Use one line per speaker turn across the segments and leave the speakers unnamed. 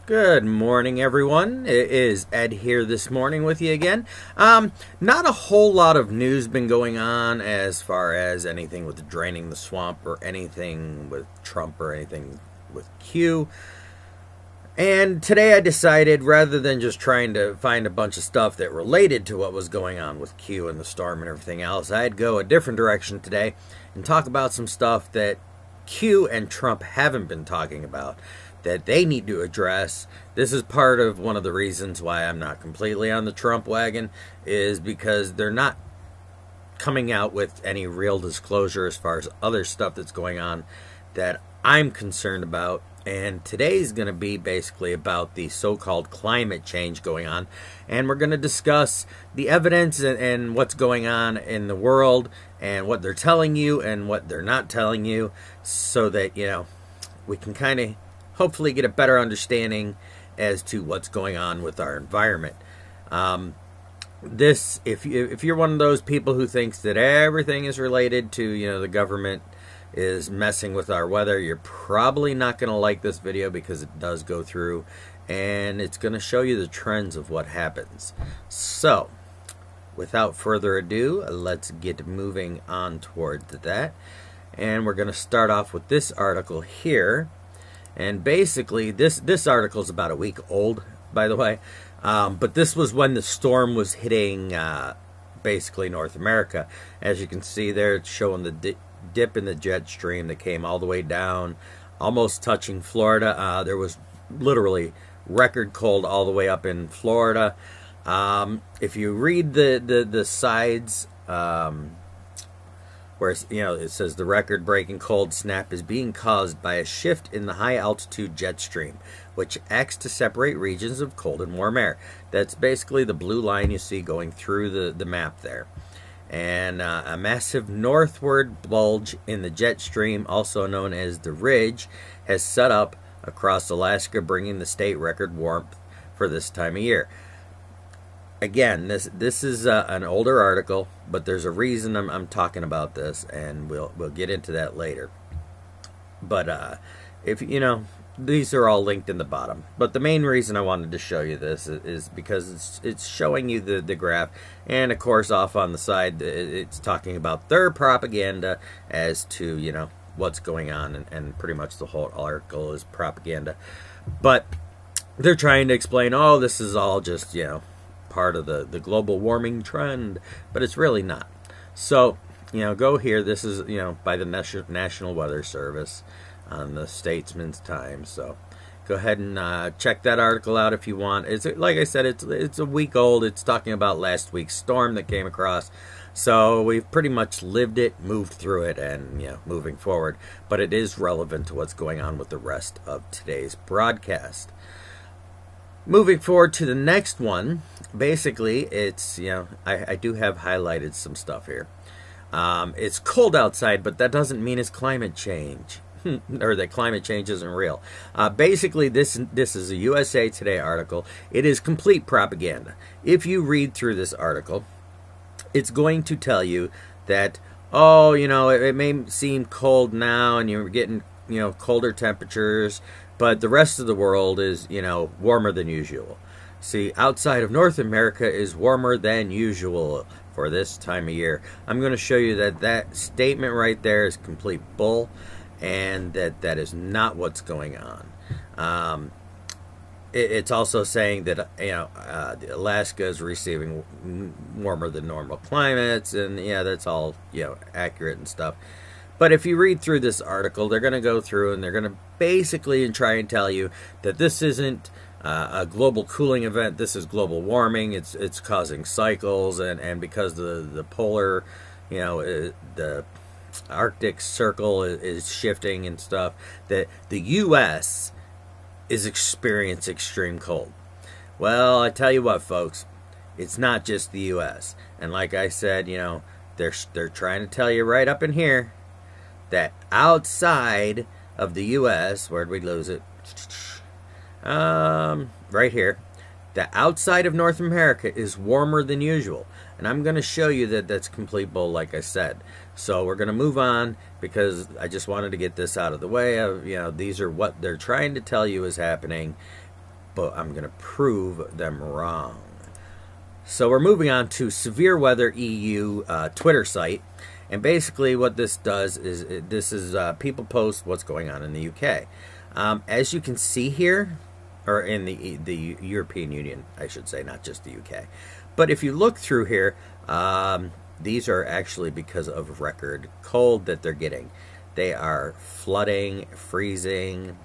Good morning, everyone. It is Ed here this morning with you again. Not a whole lot of news been going on as far as anything with draining the swamp or anything with Trump or anything with Q. And today I decided, rather than just trying to find a bunch of stuff that related to what was going on with Q and the storm and everything else, I'd go a different direction today and talk about some stuff that Q and Trump haven't been talking about, that they need to address. This is part of one of the reasons why I'm not completely on the Trump wagon, is because they're not coming out with any real disclosure as far as other stuff that's going on that I'm concerned about. And today's going to be basically about the so-called climate change going on. And we're going to discuss the evidence and what's going on in the world and what they're telling you and what they're not telling you, so that, we can kind of hopefully get a better understanding as to what's going on with our environment. If you're one of those people who thinks that everything is related to, the government is messing with our weather, you're probably not going to like this video, because it does go through and it's going to show you the trends of what happens. So, without further ado, let's get moving on towards that. And we're going to start off with this article here. And basically, this article is about a week old, by the way. But this was when the storm was hitting basically North America. As you can see there, it's showing the dip in the jet stream that came all the way down, almost touching Florida. There was literally record cold all the way up in Florida. If you read the sides, where it says the record-breaking cold snap is being caused by a shift in the high-altitude jet stream, which acts to separate regions of cold and warm air. That's basically the blue line you see going through the map there. And a massive northward bulge in the jet stream, also known as the ridge, has set up across Alaska, bringing the state record warmth for this time of year. Again, this is an older article, but there's a reason I'm talking about this, and we'll get into that later. But if these are all linked in the bottom. But the main reason I wanted to show you this is because it's showing you the graph, and of course off on the side it's talking about their propaganda as to what's going on, and pretty much the whole article is propaganda. But they're trying to explain, oh, this is all just part of the global warming trend, but it's really not. So go here. This is by the National Weather Service on the Statesman's Times. So go ahead and check that article out if you want. It's like I said, it's a week old. It's talking about last week's storm that came across. So we've pretty much lived it, moved through it, and moving forward. But it is relevant to what's going on with the rest of today's broadcast. Moving forward to the next one, basically it's, I do have highlighted some stuff here. It's cold outside, but that doesn't mean it's climate change, or that climate change isn't real. Basically, this is a USA Today article. It is complete propaganda. If you read through this article, it's going to tell you that, oh, it may seem cold now, and you're getting, colder temperatures, but the rest of the world is, warmer than usual. See, outside of North America is warmer than usual for this time of year. I'm going to show you that statement right there is complete bull, and that is not what's going on. It's also saying that, Alaska is receiving warmer than normal climates, and that's all, accurate and stuff. But if you read through this article, they're going to go through and they're going to basically try and tell you that this isn't a global cooling event. This is global warming. It's causing cycles, and because the polar, the Arctic Circle is shifting and stuff, that the U.S. is experiencing extreme cold. Well, I tell you what, folks, it's not just the U.S. And like I said, they're trying to tell you right up in here that outside of the U.S., where'd we lose it? Right here. The outside of North America is warmer than usual. And I'm going to show you that that's complete bull, like I said. So we're going to move on, because I just wanted to get this out of the way. These are what they're trying to tell you is happening. but I'm going to prove them wrong. So we're moving on to Severe Weather EU Twitter site. And basically what this does is, people post what's going on in the UK. As you can see here, or in the European Union, I should say, not just the UK. But if you look through here, these are actually because of record cold that they're getting. They are flooding, freezing,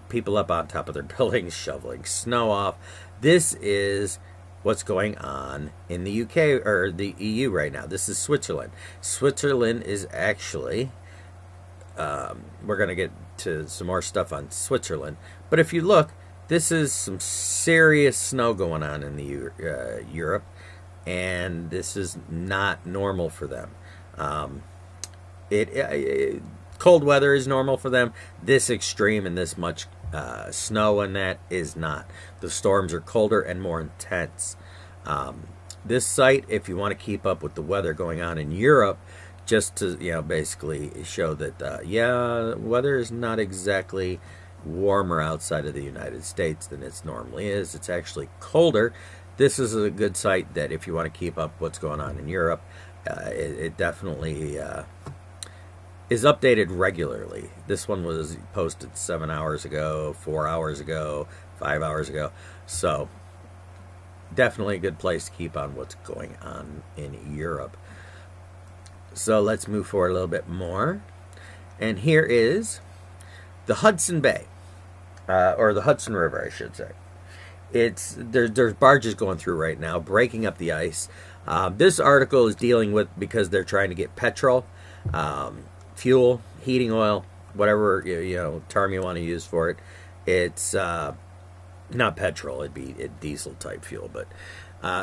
people up on top of their buildings, shoveling snow off. This is what's going on in the UK, or the EU right now. This is Switzerland. Switzerland is actually, we're going to get to some more stuff on Switzerland. But if you look, this is some serious snow going on in the Europe, and this is not normal for them. Cold weather is normal for them. This extreme and this much snow and that is not. The storms are colder and more intense. This site, if you want to keep up with the weather going on in Europe, just to basically show that yeah, weather is not exactly warmer outside of the United States than it normally is. It's actually colder. This is a good site that if you want to keep up what's going on in Europe, it definitely is updated regularly. This one was posted 7 hours ago, 4 hours ago, 5 hours ago. So definitely a good place to keep on what's going on in Europe. So let's move forward a little bit more. And here is the Hudson Bay, or the Hudson River, I should say. There's barges going through right now, breaking up the ice. This article is dealing with, because they're trying to get petrol, fuel, heating oil, whatever term you want to use for it. It's not petrol; it'd be diesel type fuel, but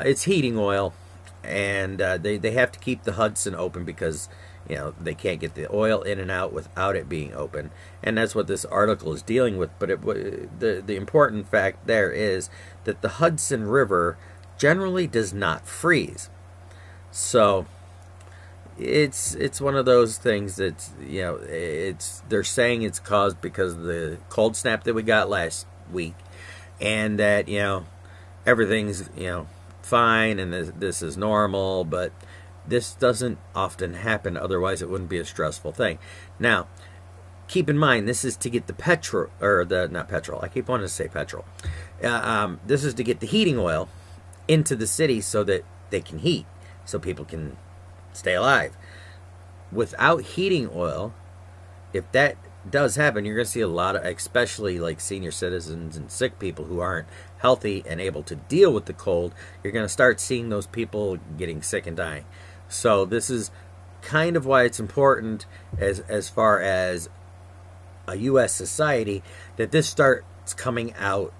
it's heating oil, and they have to keep the Hudson open because they can't get the oil in and out without it being open, and that's what this article is dealing with. But the important fact there is that the Hudson River generally does not freeze, so it's one of those things that they're saying it's caused because of the cold snap that we got last week, and that everything's fine and this is normal, but this doesn't often happen, otherwise it wouldn't be a stressful thing. Now, keep in mind, this is to get the petrol, or not petrol, I keep wanting to say petrol. This is to get the heating oil into the city so that they can heat, so people can stay alive. Without heating oil, if that does happen, you're going to see a lot of, especially like senior citizens and sick people who aren't healthy and able to deal with the cold, you're going to start seeing those people getting sick and dying. So this is kind of why it's important as far as a U.S. society that this starts coming out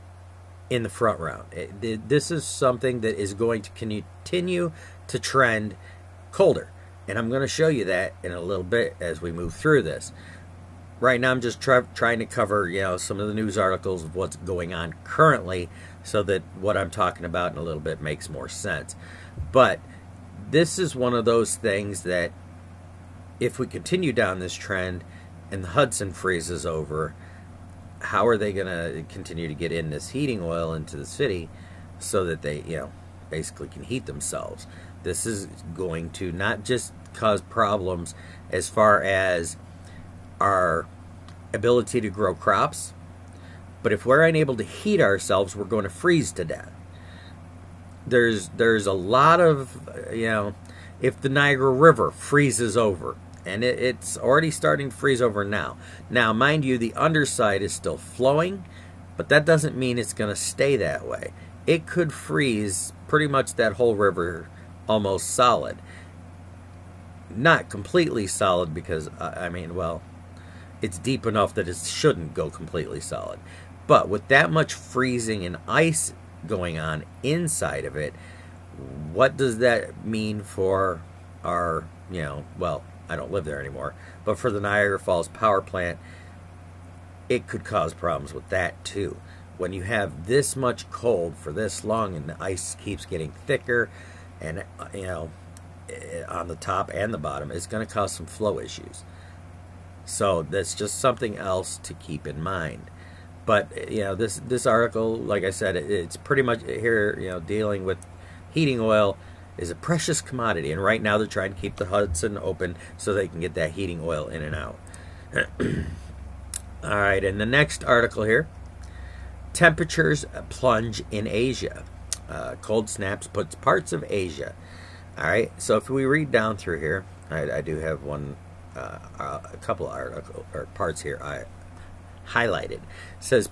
in the front round. This is something that is going to continue to trend colder, and I'm going to show you that in a little bit as we move through this. Right now I'm just trying to cover some of the news articles of what's going on currently, so that what I'm talking about in a little bit makes more sense. But this is one of those things that if we continue down this trend and the Hudson freezes over, how are they going to continue to get in this heating oil into the city so that they basically can heat themselves? This is going to not just cause problems as far as our ability to grow crops, but if we're unable to heat ourselves, we're going to freeze to death. There's a lot of, if the Niagara River freezes over, and it's already starting to freeze over now. Now, mind you, the underside is still flowing, but that doesn't mean it's going to stay that way. It could freeze pretty much that whole river almost solid. Not completely solid because, it's deep enough that it shouldn't go completely solid. But with that much freezing and ice going on inside of it, what does that mean for our, I don't live there anymore, but for the Niagara Falls power plant, it could cause problems with that too. When you have this much cold for this long and the ice keeps getting thicker and, on the top and the bottom, it's going to cause some flow issues. So that's just something else to keep in mind. But this article, like I said, it's pretty much here, dealing with heating oil is a precious commodity, and right now they're trying to keep the Hudson open so they can get that heating oil in and out. All right, and the next article here, temperatures plunge in Asia. Cold snaps puts parts of Asia. All right, so if we read down through here, I do have a couple of article or parts here I highlighted. It says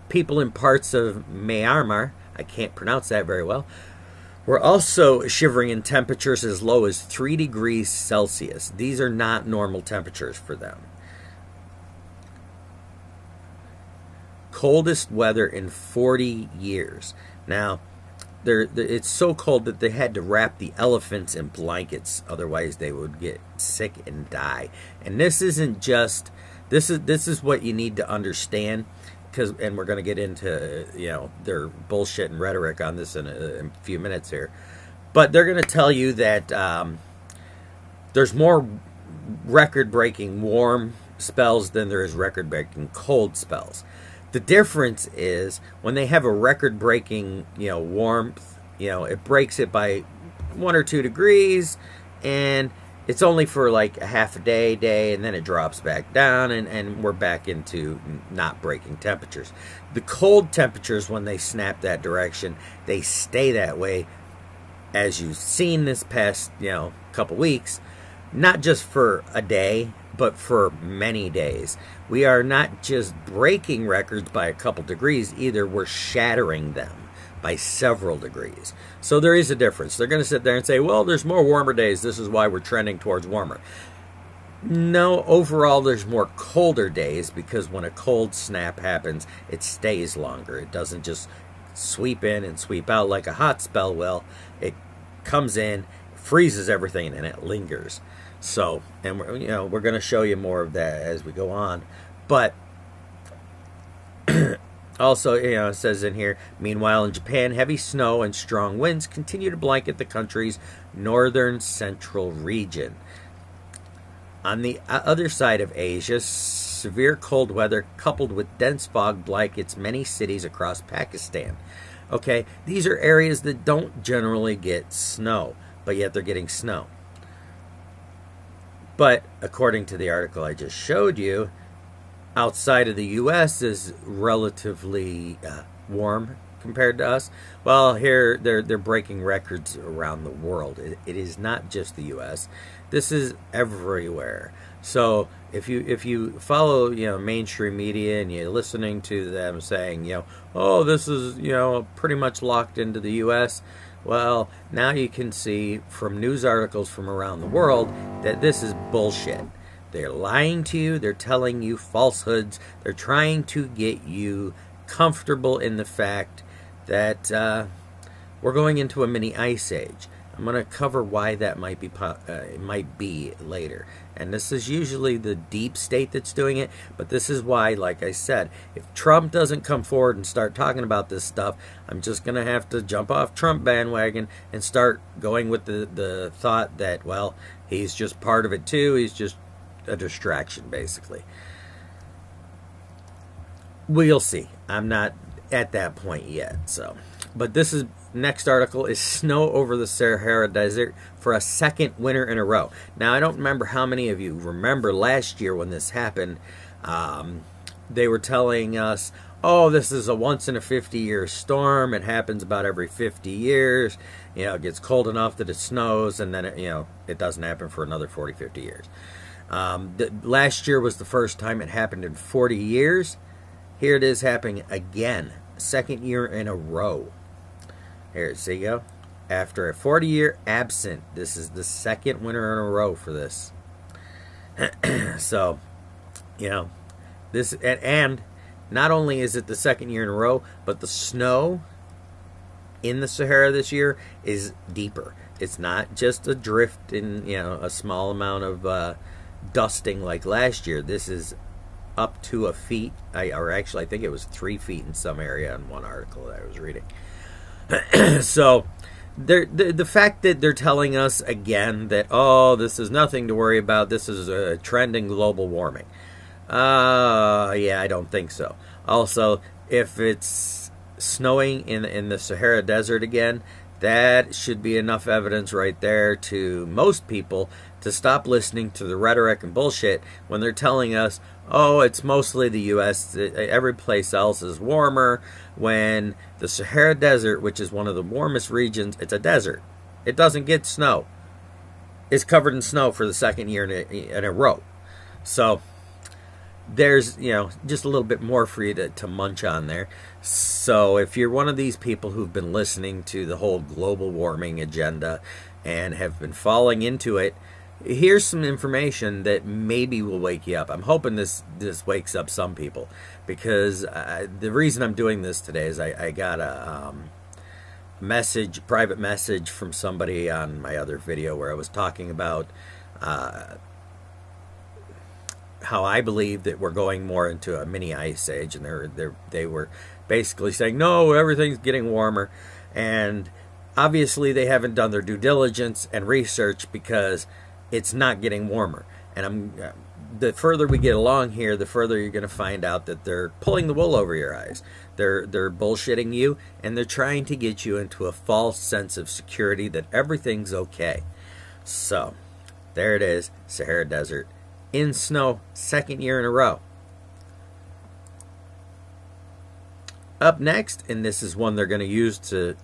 people in parts of Myanmar, I can't pronounce that very well, we're also shivering in temperatures as low as 3 degrees Celsius. These are not normal temperatures for them. Coldest weather in 40 years. Now, it's so cold that they had to wrap the elephants in blankets, otherwise they would get sick and die. And this isn't just, this is what you need to understand, and we're going to get into their bullshit and rhetoric on this in a few minutes here, but they're going to tell you that there's more record-breaking warm spells than there is record-breaking cold spells. The difference is when they have a record-breaking warmth, it breaks it by 1 or 2 degrees, and it's only for like a half a day, and then it drops back down, and we're back into not breaking temperatures. The cold temperatures, when they snap that direction, they stay that way, as you've seen this past couple weeks, not just for a day, but for many days. We are not just breaking records by a couple degrees either, we're shattering them by several degrees. So there is a difference. They're going to sit there and say, well, there's more warmer days, this is why we're trending towards warmer. No, overall there's more colder days, because when a cold snap happens, it stays longer. It doesn't just sweep in and sweep out like a hot spell will. It comes in, freezes everything, and it lingers. So, and we're going to show you more of that as we go on. But also, it says in here, meanwhile in Japan, heavy snow and strong winds continue to blanket the country's northern central region. On the other side of Asia, severe cold weather coupled with dense fog blankets many cities across Pakistan. Okay, these are areas that don't generally get snow, but yet they're getting snow. But according to the article I just showed you, outside of the U.S. is relatively warm compared to us. Well, here they're breaking records around the world. It is not just the U.S. This is everywhere. So if you follow mainstream media and you're listening to them saying oh, this is pretty much locked into the U.S., well, now you can see from news articles from around the world that this is bullshit. They're lying to you. They're telling you falsehoods. They're trying to get you comfortable in the fact that we're going into a mini ice age. I'm going to cover why that might be later. And this is usually the deep state that's doing it. But this is why, like I said, if Trump doesn't come forward and start talking about this stuff, I'm just going to have to jump off Trump bandwagon and start going with the thought that, well, he's just part of it too. He's just a distraction, basically. We'll see. I'm not at that point yet. But this is next article is snow over the Sahara Desert for a second winter in a row. Now, I don't remember how many of you remember last year when this happened. They were telling us, oh, this is a once in a 50-year storm. It happens about every 50 years. It gets cold enough that it snows, and then it doesn't happen for another 40, 50 years. Last year was the first time it happened in 40 years. Here it is happening again, second year in a row. Here, see you go. After a 40-year absent, this is the second winter in a row for this. So, this, and not only is it the second year in a row, but the snow in the Sahara this year is deeper. It's not just a drift in, a small amount of dusting like last year. This is up to a feet, or actually I think it was 3 feet in some area in one article that I was reading. So the fact that they're telling us again that, oh, this is nothing to worry about, this is a trend in global warming. Yeah, I don't think so. Also, if it's snowing in the Sahara Desert again, that should be enough evidence right there to most people to stop listening to the rhetoric and bullshit when they're telling us, oh, it's mostly the U.S., every place else is warmer, when the Sahara Desert, which is one of the warmest regions, it's a desert. It doesn't get snow. It's covered in snow for the second year in a row. So there's, just a little bit more for you to munch on there. So if you're one of these people who've been listening to the whole global warming agenda and have been falling into it, here's some information that maybe will wake you up. I'm hoping this wakes up some people, because the reason I'm doing this today is I got a private message from somebody on my other video where I was talking about how I believe that we're going more into a mini ice age, and they were basically saying, no, everything's getting warmer, and obviously they haven't done their due diligence and research, because it's not getting warmer. And the further we get along here, the further you're going to find out that they're pulling the wool over your eyes. They're bullshitting you, and they're trying to get you into a false sense of security that everything's okay. So there it is, Sahara Desert in snow, second year in a row. Up next, and this is one they're going to use to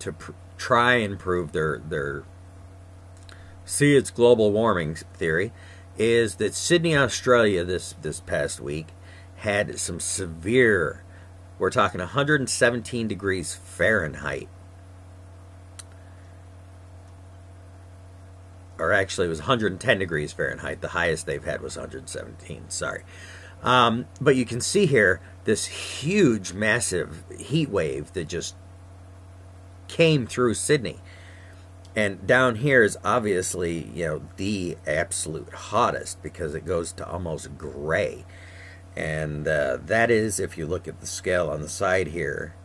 try and prove their see it's global warming theory, is that Sydney, Australia this past week had some severe, we're talking 117 degrees Fahrenheit. Or actually, it was 110 degrees Fahrenheit. The highest they've had was 117. Sorry. But you can see here this huge, massive heat wave that just came through Sydney. And down here is obviously, the absolute hottest, because it goes to almost gray. And that is, if you look at the scale on the side here,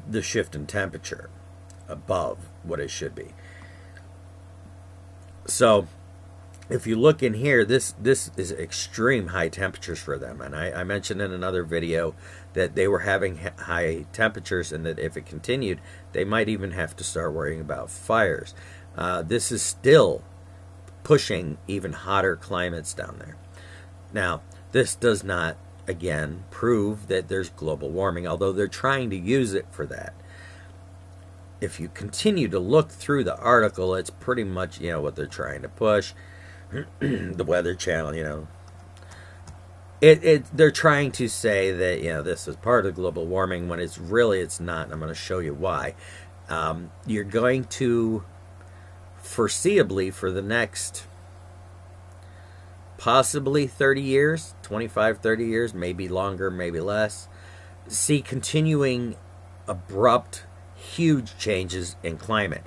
the shift in temperature above what it should be. So if you look in here, this is extreme high temperatures for them. And I mentioned in another video that they were having high temperatures, and that if it continued, they might even have to start worrying about fires. This is still pushing even hotter climates down there. Now, this does not, again, prove that there's global warming, although they're trying to use it for that. If you continue to look through the article, it's pretty much, what they're trying to push. The Weather Channel, they're trying to say that, this is part of global warming, when it's not. And I'm going to show you why. You're going to, foreseeably, for the next possibly 30 years, 25, 30 years, maybe longer, maybe less, see continuing abrupt, huge changes in climate.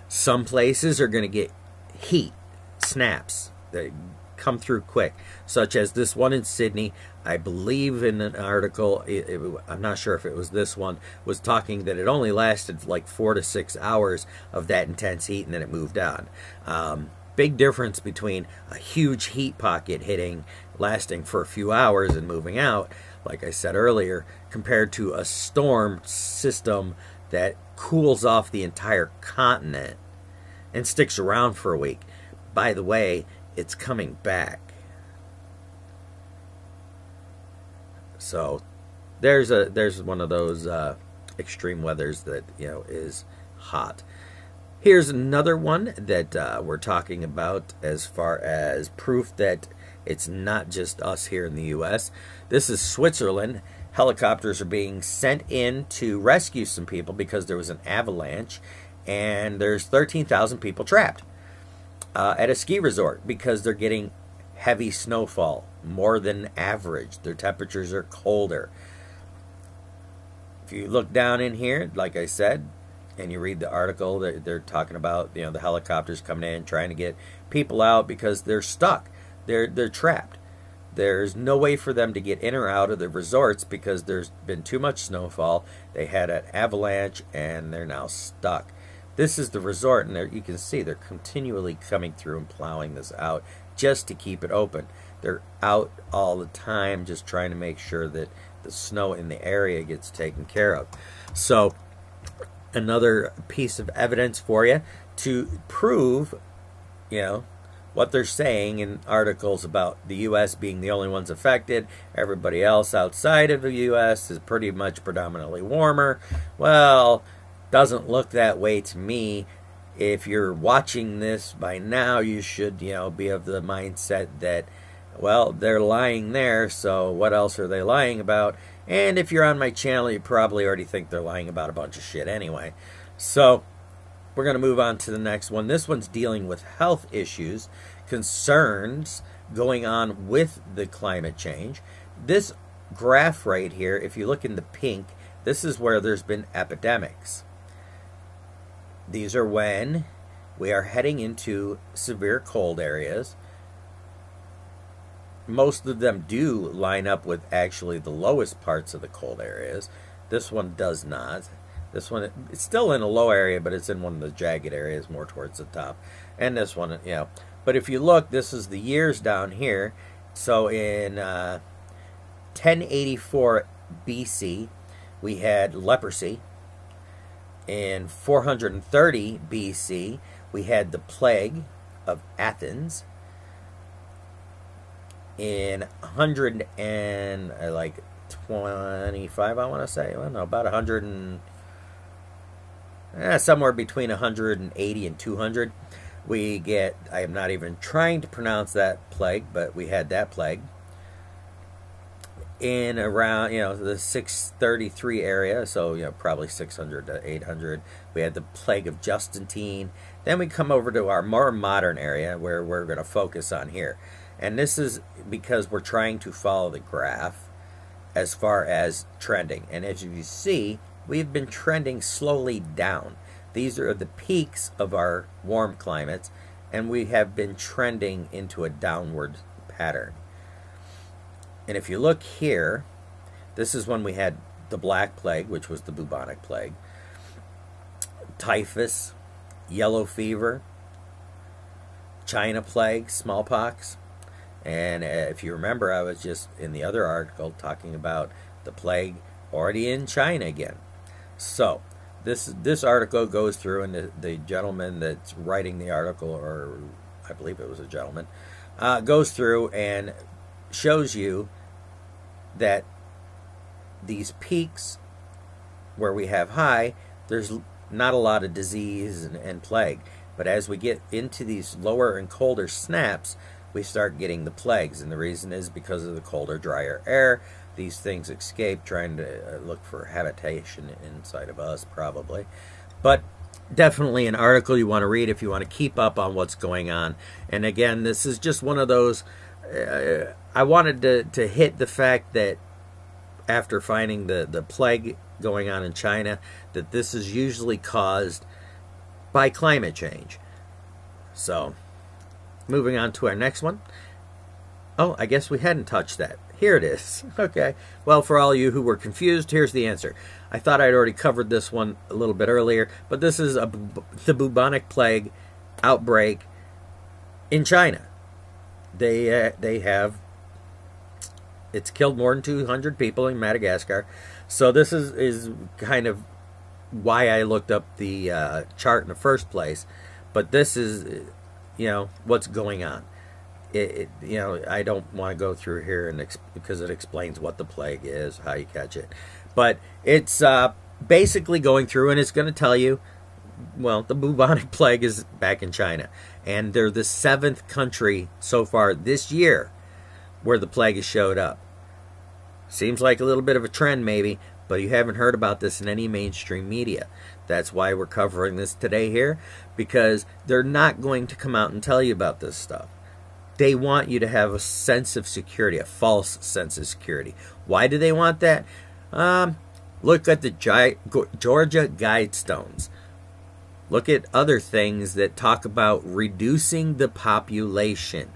Some places are going to get heat snaps that come through quick, such as this one in Sydney. I believe in an article, I'm not sure if it was this one, was talking that it only lasted like 4 to 6 hours of that intense heat, and then it moved on. Big difference between a huge heat pocket lasting for a few hours and moving out, like I said earlier, compared to a storm system that cools off the entire continent and sticks around for a week. By the way, it's coming back. So there's one of those extreme weathers that is hot. Here's another one that we're talking about as far as proof that it's not just us here in the U.S. This is Switzerland. Helicopters are being sent in to rescue some people because there was an avalanche, and there's 13,000 people trapped at a ski resort because they're getting heavy snowfall, more than average. Their temperatures are colder. If you look down in here, like I said, and you read the article, they're talking about the helicopters coming in trying to get people out because they're stuck. They're trapped. There's no way for them to get in or out of the resorts because there's been too much snowfall. They had an avalanche and they're now stuck. This is the resort, and you can see they're continually coming through and plowing this out just to keep it open. They're out all the time just trying to make sure that the snow in the area gets taken care of. So another piece of evidence for you to prove, what they're saying in articles about the U.S. being the only ones affected. Everybody else outside of the U.S. is pretty much predominantly warmer. Well, doesn't look that way to me. If you're watching this by now, you should, be of the mindset that, well, they're lying there, so what else are they lying about? And if you're on my channel, you probably already think they're lying about a bunch of shit anyway. So we're going to move on to the next one. This one's dealing with health issues, concerns going on with the climate change. This graph right here, if you look in the pink, this is where there's been epidemics. These are when we are heading into severe cold areas. Most of them do line up with actually the lowest parts of the cold areas. This one does not. This one, it's still in a low area, but it's in one of the jagged areas more towards the top. And this one, But if you look, this is the years down here. So in 1084 BC, we had leprosy. In 430 BC, we had the plague of Athens. In 125, I want to say, well, no, about 100 and somewhere between 180 and 200, we get, I am not even trying to pronounce that plague, but we had that plague. In around, the 633 area, so, probably 600 to 800, we had the plague of Justinian. Then we come over to our more modern area where we're going to focus on here. And this is because we're trying to follow the graph as far as trending. And as you see, we've been trending slowly down. These are the peaks of our warm climates, and we have been trending into a downward pattern. And if you look here, this is when we had the Black Plague, which was the bubonic plague, typhus, yellow fever, China plague, smallpox. And if you remember, I was just in the other article talking about the plague already in China again. So this article goes through, and the gentleman that's writing the article, or I believe it was a gentleman, goes through and shows you that these peaks where we have high, there's not a lot of disease and plague. But as we get into these lower and colder snaps, we start getting the plagues. And the reason is because of the colder, drier air. These things escape, trying to look for habitation inside of us, probably. But definitely an article you want to read if you want to keep up on what's going on. And again, this is just one of those, I wanted to hit the fact that after finding the plague going on in China, that this is usually caused by climate change. So, moving on to our next one. Oh, I guess we hadn't touched that. Here it is. Okay. Well, for all you who were confused, here's the answer. I thought I'd already covered this one a little bit earlier, but this is the bubonic plague outbreak in China. They have, it's killed more than 200 people in Madagascar. So this is kind of why I looked up the chart in the first place. But this is, what's going on. I don't want to go through here and because it explains what the plague is, how you catch it. But it's basically going through, and it's going to tell you, well, the bubonic plague is back in China. And they're the 7th country so far this year where the plague has showed up. Seems like a little bit of a trend maybe, but you haven't heard about this in any mainstream media. That's why we're covering this today here, because they're not going to come out and tell you about this stuff. They want you to have a sense of security, a false sense of security. Why do they want that? Look at the Georgia Guidestones. Look at other things that talk about reducing the population.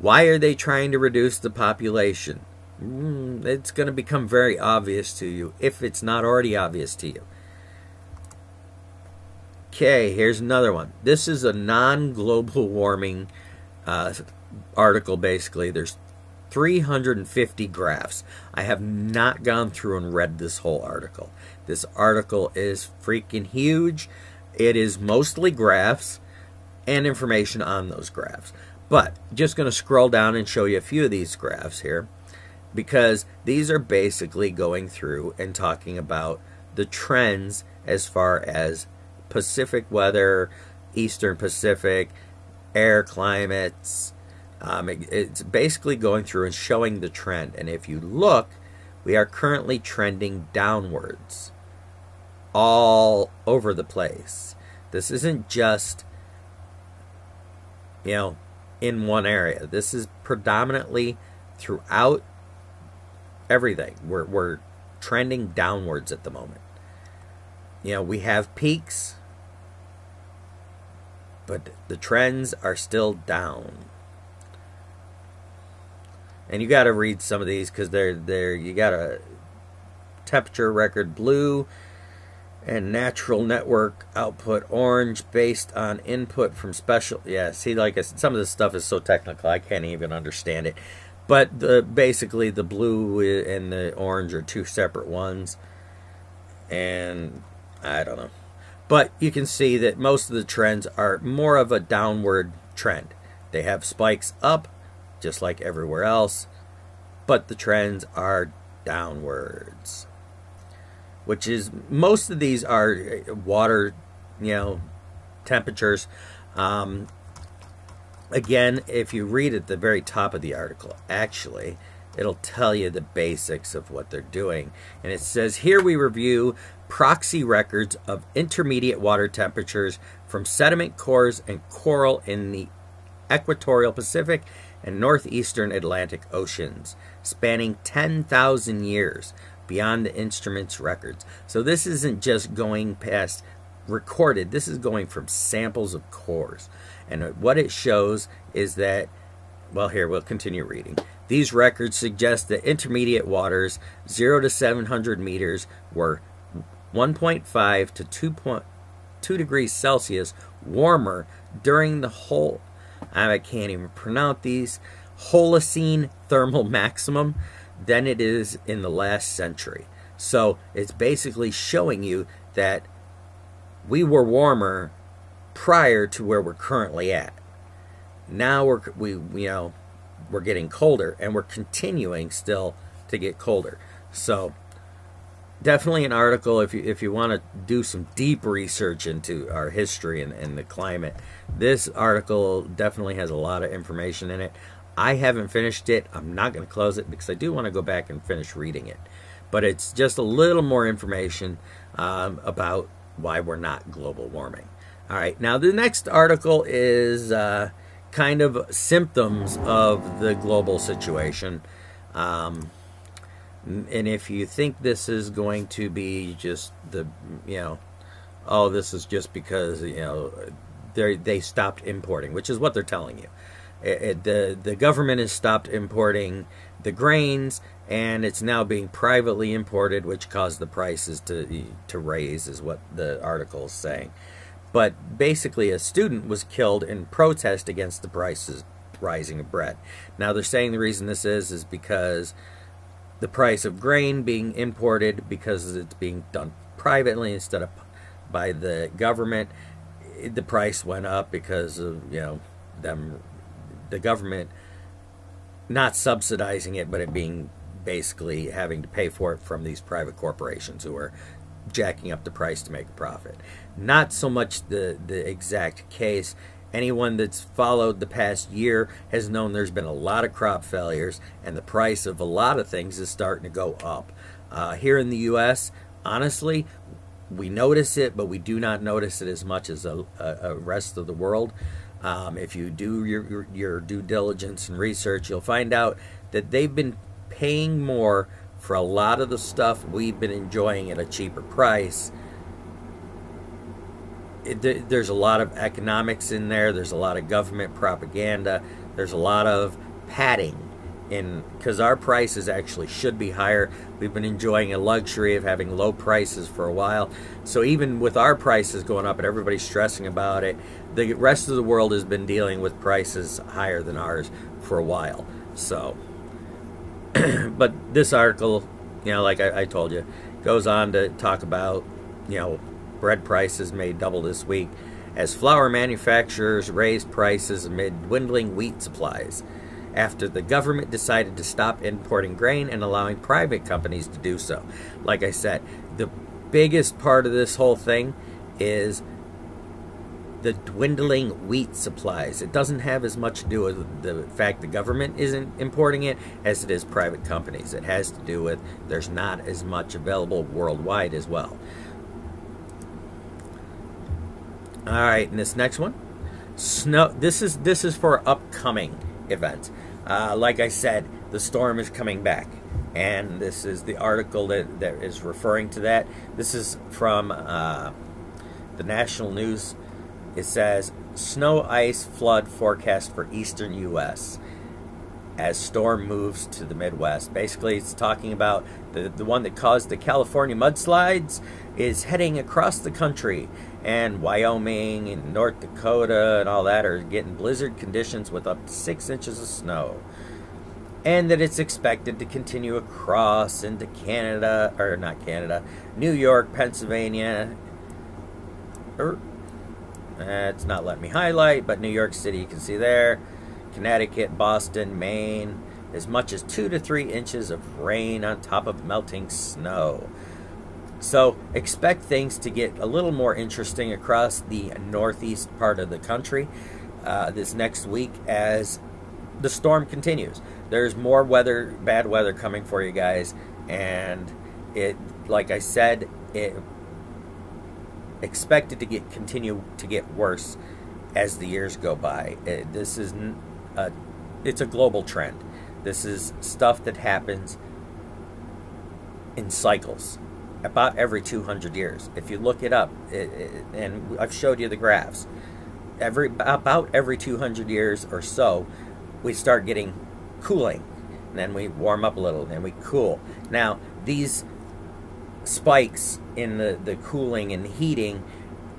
Why are they trying to reduce the population? It's going to become very obvious to you, if it's not already obvious to you. Okay, here's another one. This is a non-global warming article, basically, there's 350 graphs. I have not gone through and read this whole article. This article is freaking huge. It is mostly graphs and information on those graphs. But just going to scroll down and show you a few of these graphs here, because these are basically going through and talking about the trends as far as Pacific weather, Eastern Pacific, air climates. It's basically going through and showing the trend. And if you look, we are currently trending downwards all over the place. This isn't just, you know, in one area. This is predominantly throughout everything. We're trending downwards at the moment. You know, we have peaks, but the trends are still down. And you got to read some of these, because you got a temperature record blue and natural network output orange based on input from special. Yeah, see, like I said, some of this stuff is so technical I can't even understand it. But basically the blue and the orange are two separate ones, and I don't know. But you can see that most of the trends are more of a downward trend. They have spikes up, just like everywhere else, but the trends are downwards. Which is, most of these are water, you know, temperatures. Again, if you read at the very top of the article, actually, it'll tell you the basics of what they're doing. And it says, here we review proxy records of intermediate water temperatures from sediment cores and coral in the equatorial Pacific and northeastern Atlantic oceans, spanning 10,000 years beyond the instrument's records. So this isn't just going past recorded, this is going from samples of cores. And what it shows is that, well, here, we'll continue reading. These records suggest that intermediate waters 0 to 700 meters were 1.5 to 2.2 degrees Celsius warmer during the whole, I can't even pronounce these, Holocene thermal maximum than it is in the last century. So it's basically showing you that we were warmer prior to where we're currently at. Now we're getting colder, and we're continuing still to get colder. So definitely an article if you want to do some deep research into our history and the climate. This article definitely has a lot of information in it. I haven't finished it. I'm not going to close it because I do want to go back and finish reading it. But it's just a little more information about why we're not global warming. All right, now the next article is kind of symptoms of the global situation. And if you think this is going to be just the, oh, this is just because, they stopped importing, which is what they're telling you. The government has stopped importing the grains, and it's now being privately imported, which caused the prices to raise, is what the article is saying. But basically, a student was killed in protest against the prices rising of bread. Now, they're saying the reason this is because the price of grain being imported, because it's being done privately instead of by the government, the price went up because of, the government not subsidizing it, but it being basically having to pay for it from these private corporations who are jacking up the price to make a profit. Not so much the exact case. Anyone that's followed the past year has known there's been a lot of crop failures, and the price of a lot of things is starting to go up. Here in the U.S., honestly, we notice it, but we do not notice it as much as the rest of the world. If you do your due diligence and research, you'll find out that they've been paying more for a lot of the stuff we've been enjoying at a cheaper price. There's a lot of economics in there. There's a lot of government propaganda. There's a lot of padding because our prices actually should be higher. We've been enjoying a luxury of having low prices for a while. So even with our prices going up and everybody's stressing about it, the rest of the world has been dealing with prices higher than ours for a while. So, but this article, like I told you, goes on to talk about, bread prices may double this week as flour manufacturers raised prices amid dwindling wheat supplies, after the government decided to stop importing grain and allowing private companies to do so. Like I said, the biggest part of this whole thing is the dwindling wheat supplies. It doesn't have as much to do with the fact the government isn't importing it as it is private companies. It has to do with there's not as much available worldwide as well. All right, and this next one, snow. This is for upcoming events. Like I said, the storm is coming back, and this is the article that is referring to that. This is from the national news. It says, snow, ice, flood forecast for eastern U.S. as storm moves to the Midwest. Basically, it's talking about the one that caused the California mudslides is heading across the country, and Wyoming and North Dakota and all that are getting blizzard conditions with up to 6 inches of snow. And that it's expected to continue across into Canada, or not Canada, New York, Pennsylvania, it's not letting me highlight, but New York City, you can see there, Connecticut, Boston, Maine, as much as 2 to 3 inches of rain on top of melting snow. So expect things to get a little more interesting across the northeast part of the country this next week as the storm continues. There's more bad weather coming for you guys, and it, like I said, it expected to continue to get worse as the years go by. It's a global trend. This is stuff that happens in cycles, about every 200 years. If you look it up, and I've showed you the graphs, about every 200 years or so, we start getting cooling, and then we warm up a little, and then we cool. Now, these spikes in the cooling and heating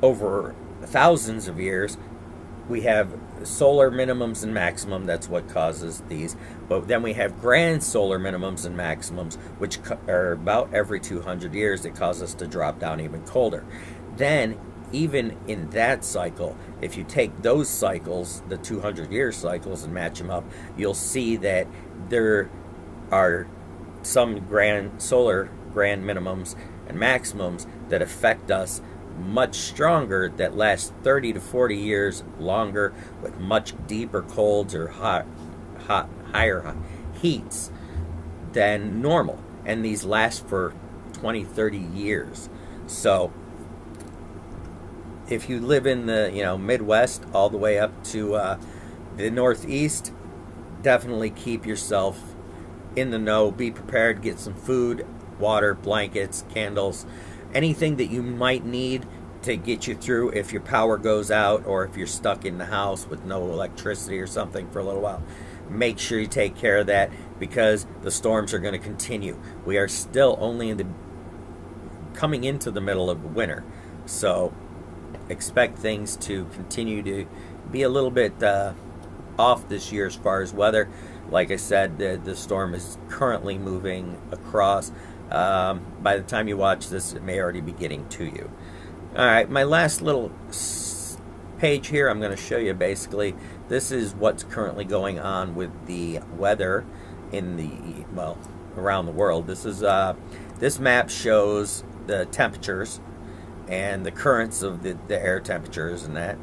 over thousands of years, we have solar minimums and maximum. That's what causes these. But then we have grand solar minimums and maximums, which are about every 200 years. That cause us to drop down even colder. Then, even in that cycle, if you take those cycles, the 200-year cycles, and match them up, you'll see that there are some solar grand minimums and maximums that affect us much stronger, that last 30 to 40 years longer, with much deeper colds or higher heats than normal, and these last for 20, 30 years. So if you live in the Midwest all the way up to the Northeast, definitely keep yourself in the know. Be prepared. Get some food, water, blankets, candles, anything that you might need to get you through if your power goes out, or if you're stuck in the house with no electricity or something for a little while. Make sure you take care of that, because the storms are going to continue. We are still only coming into the middle of winter, so expect things to continue to be a little bit off this year as far as weather. Like I said, the storm is currently moving across. By the time you watch this, it may already be getting to you. Alright, my last little page here, I'm going to show you basically, this is what's currently going on with the weather in around the world. This map shows the temperatures and the currents of the air temperatures and that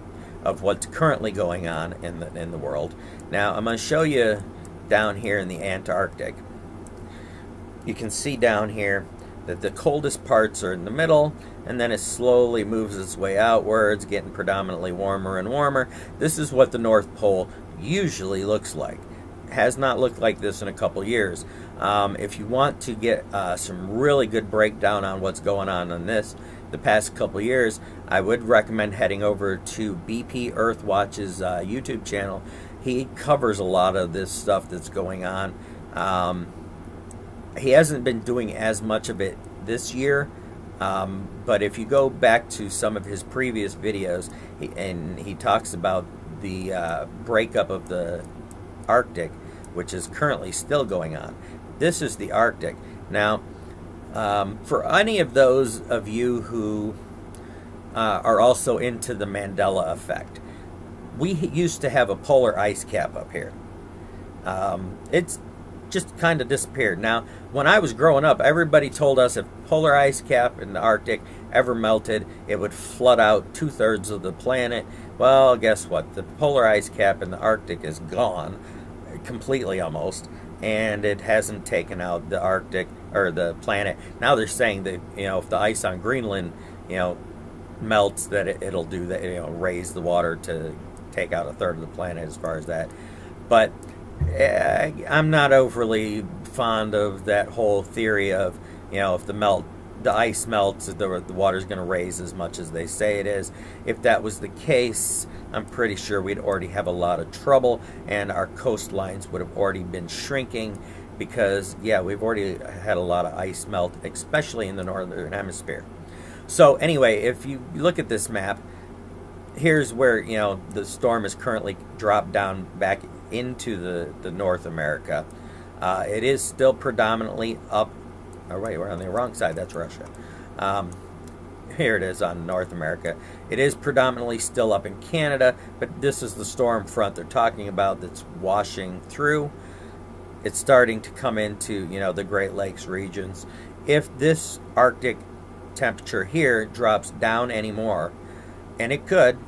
of what's currently going on in the world. Now I'm going to show you down here in the Antarctic. You can see down here that the coldest parts are in the middle, and then it slowly moves its way outwards, getting predominantly warmer and warmer. This is what the North Pole usually looks like. It has not looked like this in a couple years. If you want to get some really good breakdown on what's going on in the past couple years, I would recommend heading over to BP Earthwatch's YouTube channel. He covers a lot of this stuff that's going on He hasn't been doing as much of it this year, but if you go back to some of his previous videos, he talks about the breakup of the Arctic, which is currently still going on. This is the Arctic. Now, for any of those of you who are also into the Mandela effect, we used to have a polar ice cap up here. It's just kind of disappeared. Now, when I was growing up, everybody told us if polar ice cap in the Arctic ever melted, it would flood out 2/3 of the planet. Well, guess what? The polar ice cap in the Arctic is gone, completely almost, and it hasn't taken out the Arctic, or the planet. Now they're saying that, you know, if the ice on Greenland, you know, melts, that it'll do that, you know, raise the water to take out 1/3 of the planet as far as that. But I'm not overly fond of that whole theory of, you know, if the ice melts, the water's going to raise as much as they say it is. If that was the case, I'm pretty sure we'd already have a lot of trouble, and our coastlines would have already been shrinking, because, yeah, we've already had a lot of ice melt, especially in the northern hemisphere. So anyway, if you look at this map, here's where, you know, the storm is currently dropped down back into the North America. It is still predominantly up. Oh, right, we're on the wrong side. That's Russia. Here it is on North America. It is predominantly still up in Canada, but this is the storm front they're talking about that's washing through. It's starting to come into, you know, the Great Lakes regions. If this Arctic temperature here drops down anymore, and it could,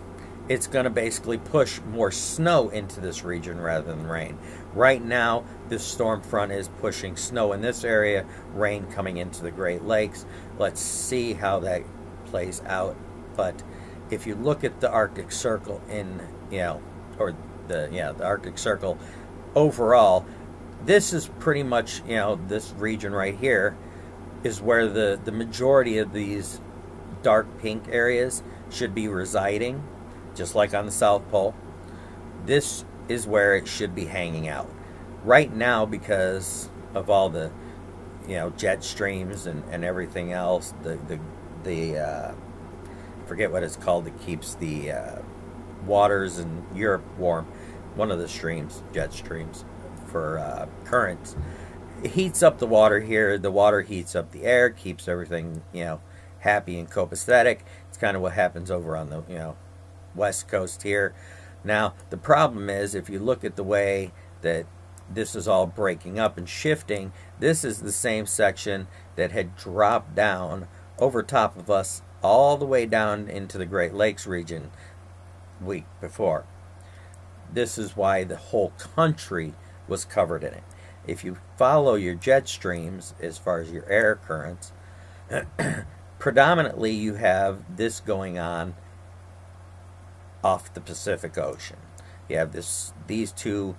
it's going to basically push more snow into this region rather than rain. Right now, this storm front is pushing snow in this area, rain coming into the Great Lakes. Let's see how that plays out. But if you look at the Arctic Circle in, you know, or the Arctic Circle overall, this is pretty much, you know, this region right here is where the majority of these dark pink areas should be residing, just like on the South Pole. This is where it should be hanging out. Right now, because of all the, you know, jet streams and everything else, the forget what it's called that keeps the waters in Europe warm. One of the streams, jet streams for currents. It heats up the water here. The water heats up the air, keeps everything, you know, happy and copacetic. It's kind of what happens over on the, you know, west coast here. Now, the problem is, if you look at the way that this is all breaking up and shifting, this is the same section that had dropped down over top of us all the way down into the Great Lakes region week before. This is why the whole country was covered in it. If you follow your jet streams as far as your air currents, predominantly you have this going on off the Pacific Ocean. You have these two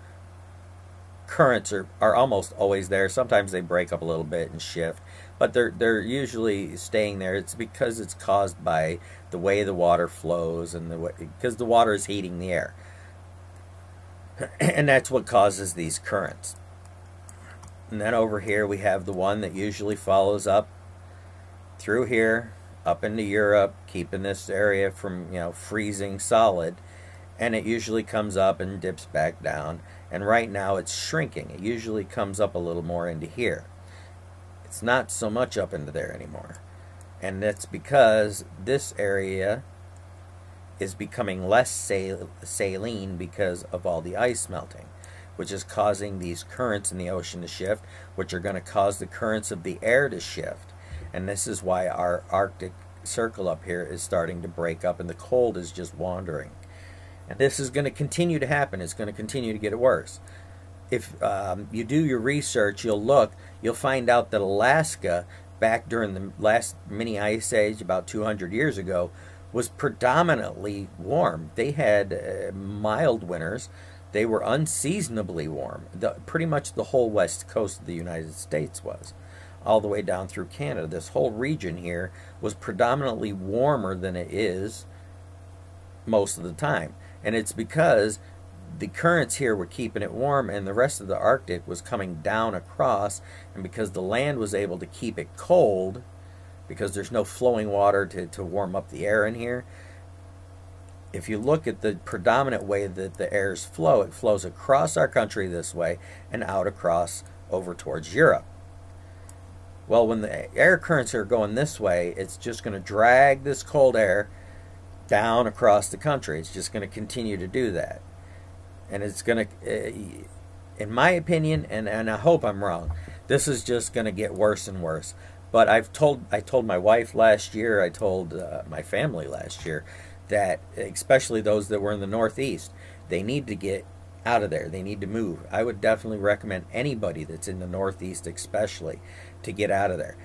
currents are almost always there. Sometimes they break up a little bit and shift, but they're usually staying there. It's because it's caused by the way the water flows and because the water is heating the air. And that's what causes these currents. And then over here we have the one that usually follows up through here, up into Europe, keeping this area from, you know, freezing solid. And it usually comes up and dips back down. And right now it's shrinking. It usually comes up a little more into here. It's not so much up into there anymore. And that's because this area is becoming less saline because of all the ice melting, which is causing these currents in the ocean to shift, which are going to cause the currents of the air to shift. And this is why our Arctic Circle up here is starting to break up and the cold is just wandering. And this is going to continue to happen. It's going to continue to get worse. If you do your research, you'll find out that Alaska, back during the last mini ice age about 200 years ago, was predominantly warm. They had mild winters. They were unseasonably warm. Pretty much the whole west coast of the United States was, all the way down through Canada. This whole region here was predominantly warmer than it is most of the time. And it's because the currents here were keeping it warm, and the rest of the Arctic was coming down across, and because the land was able to keep it cold, because there's no flowing water to warm up the air in here, if you look at the predominant way that the airs flow, it flows across our country this way and out across over towards Europe. Well, when the air currents are going this way, it's just going to drag this cold air down across the country. It's just going to continue to do that. And it's going to, in my opinion, and I hope I'm wrong, this is just going to get worse and worse. But I told my wife last year, I told my family last year, that especially those that were in the Northeast, they need to get out of there. They need to move. I would definitely recommend anybody that's in the Northeast especially to get out of there.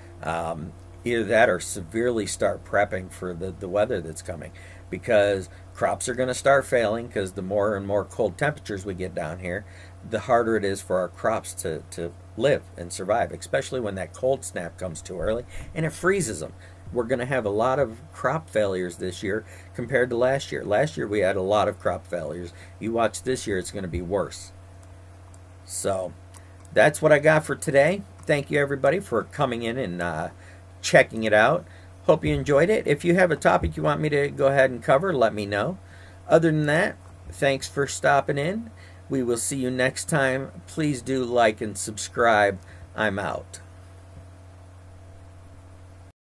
Either that or severely start prepping for the weather that's coming, because crops are going to start failing, because the more and more cold temperatures we get down here, the harder it is for our crops to live and survive, especially when that cold snap comes too early and it freezes them. We're going to have a lot of crop failures this year compared to last year. Last year we had a lot of crop failures. You watch this year, it's going to be worse. So that's what I got for today. Thank you everybody for coming in and checking it out. Hope you enjoyed it. If you have a topic you want me to go ahead and cover, let me know. Other than that, thanks for stopping in. We will see you next time. Please do like and subscribe. I'm out.